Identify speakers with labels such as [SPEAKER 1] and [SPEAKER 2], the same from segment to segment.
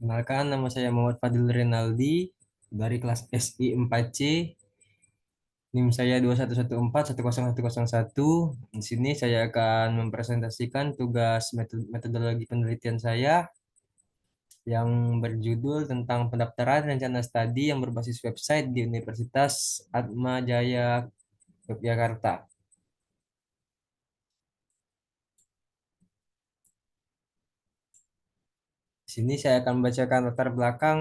[SPEAKER 1] Kenalkan, nama saya Muhammad Fadil Renaldi dari kelas SI 4C. NIM saya 211410101. Di sini saya akan mempresentasikan tugas metodologi penelitian saya yang berjudul tentang pendaftaran rencana studi yang berbasis website di Universitas Atma Jaya Yogyakarta. Di sini saya akan membacakan latar belakang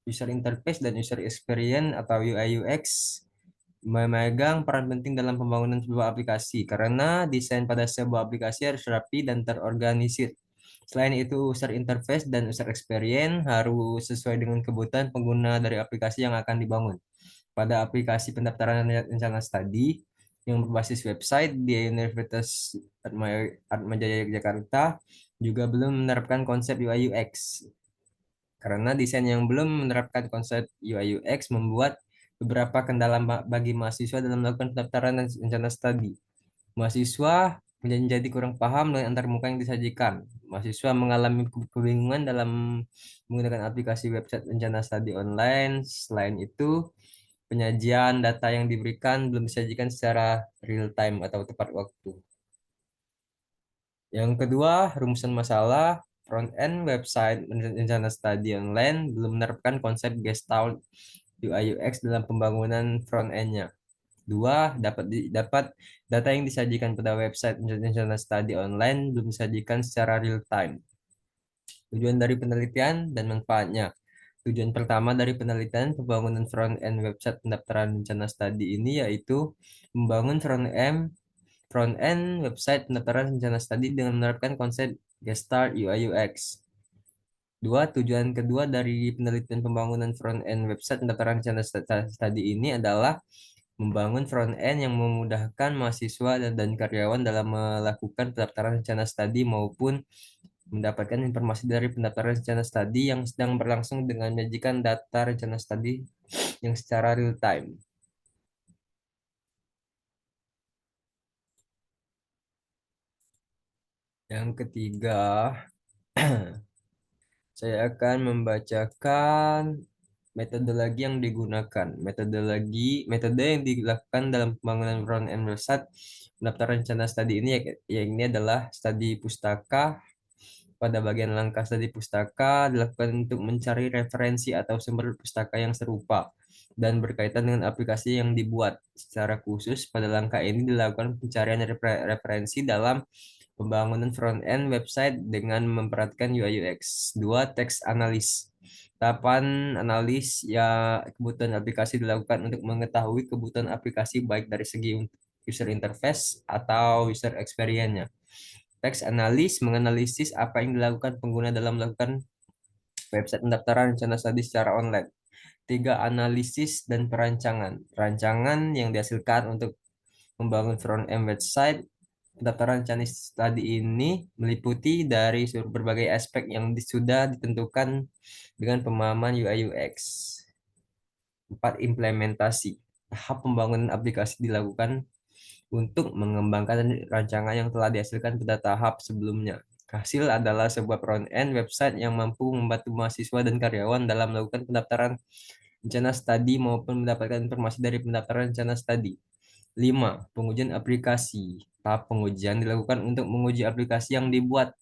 [SPEAKER 1] user interface dan user experience atau UI UX memegang peran penting dalam pembangunan sebuah aplikasi karena desain pada sebuah aplikasi harus rapi dan terorganisir. Selain itu, user interface dan user experience harus sesuai dengan kebutuhan pengguna dari aplikasi yang akan dibangun. Pada aplikasi pendaftaran rencana studi yang berbasis website di Universitas Atmajaya Yogyakarta juga belum menerapkan konsep UI UX. Karena desain yang belum menerapkan konsep UI UX membuat beberapa kendala bagi mahasiswa dalam melakukan pendaftaran dan rencana studi. Mahasiswa menjadi kurang paham dengan antarmuka yang disajikan. Mahasiswa mengalami kebingungan dalam menggunakan aplikasi website rencana studi online. Selain itu, penyajian data yang diberikan belum disajikan secara real time atau tepat waktu. Yang kedua, rumusan masalah front-end website rencana studi online belum menerapkan konsep Gestalt UI UX dalam pembangunan front-end-nya. Dua, dapat data yang disajikan pada website rencana studi online belum disajikan secara real time. Tujuan dari penelitian dan manfaatnya. Tujuan pertama dari penelitian pembangunan front-end website pendaftaran rencana studi ini yaitu membangun front-end website pendaftaran rencana studi dengan menerapkan konsep Gestalt UI UX. Dua, tujuan kedua dari penelitian pembangunan front-end website pendaftaran rencana studi ini adalah membangun front-end yang memudahkan mahasiswa dan karyawan dalam melakukan pendaftaran rencana studi maupun mendapatkan informasi dari pendaftaran rencana studi yang sedang berlangsung dengan menyajikan data rencana studi yang secara real time. Yang ketiga, saya akan membacakan metodologi yang digunakan. Metode yang dilakukan dalam pembangunan front-end website pendaftaran rencana studi ini ini adalah studi pustaka. Pada bagian langkah studi pustaka dilakukan untuk mencari referensi atau sumber pustaka yang serupa dan berkaitan dengan aplikasi yang dibuat. Secara khusus, pada langkah ini dilakukan pencarian referensi dalam pembangunan front-end website dengan memperhatikan UI UX. Dua, teks analis. Tahapan analis ya kebutuhan aplikasi dilakukan untuk mengetahui kebutuhan aplikasi baik dari segi user interface atau user experience-nya. Teks analis menganalisis apa yang dilakukan pengguna dalam melakukan website pendaftaran rencana studi secara online. Tiga, analisis dan perancangan. Rancangan yang dihasilkan untuk membangun front-end website pendaftaran rencana studi ini meliputi dari berbagai aspek yang sudah ditentukan dengan pemahaman UI UX. Empat, implementasi. Tahap pembangunan aplikasi dilakukan untuk mengembangkan rancangan yang telah dihasilkan pada tahap sebelumnya. Hasil adalah sebuah front-end website yang mampu membantu mahasiswa dan karyawan dalam melakukan pendaftaran rencana studi maupun mendapatkan informasi dari pendaftaran rencana studi. 5. Pengujian aplikasi. Tahap pengujian dilakukan untuk menguji aplikasi yang dibuat.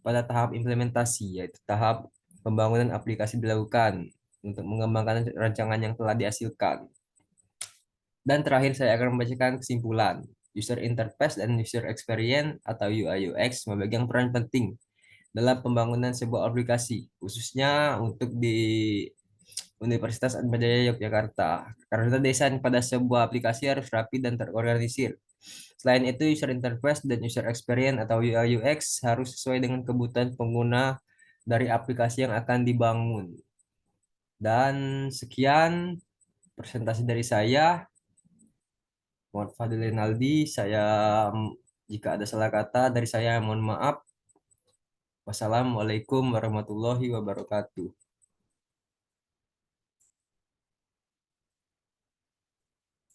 [SPEAKER 1] Pada tahap implementasi, yaitu tahap pembangunan aplikasi dilakukan untuk mengembangkan rancangan yang telah dihasilkan. Dan terakhir saya akan membacakan kesimpulan. User interface dan user experience atau UI UX memegang peran penting dalam pembangunan sebuah aplikasi, khususnya untuk di Universitas Atmajaya Yogyakarta. Karena desain pada sebuah aplikasi harus rapi dan terorganisir. Selain itu, user interface dan user experience atau UI UX harus sesuai dengan kebutuhan pengguna dari aplikasi yang akan dibangun. Dan sekian presentasi dari saya. Muhammad Fadil Rinaldi, saya jika ada salah kata dari saya mohon maaf. Wassalamualaikum warahmatullahi wabarakatuh.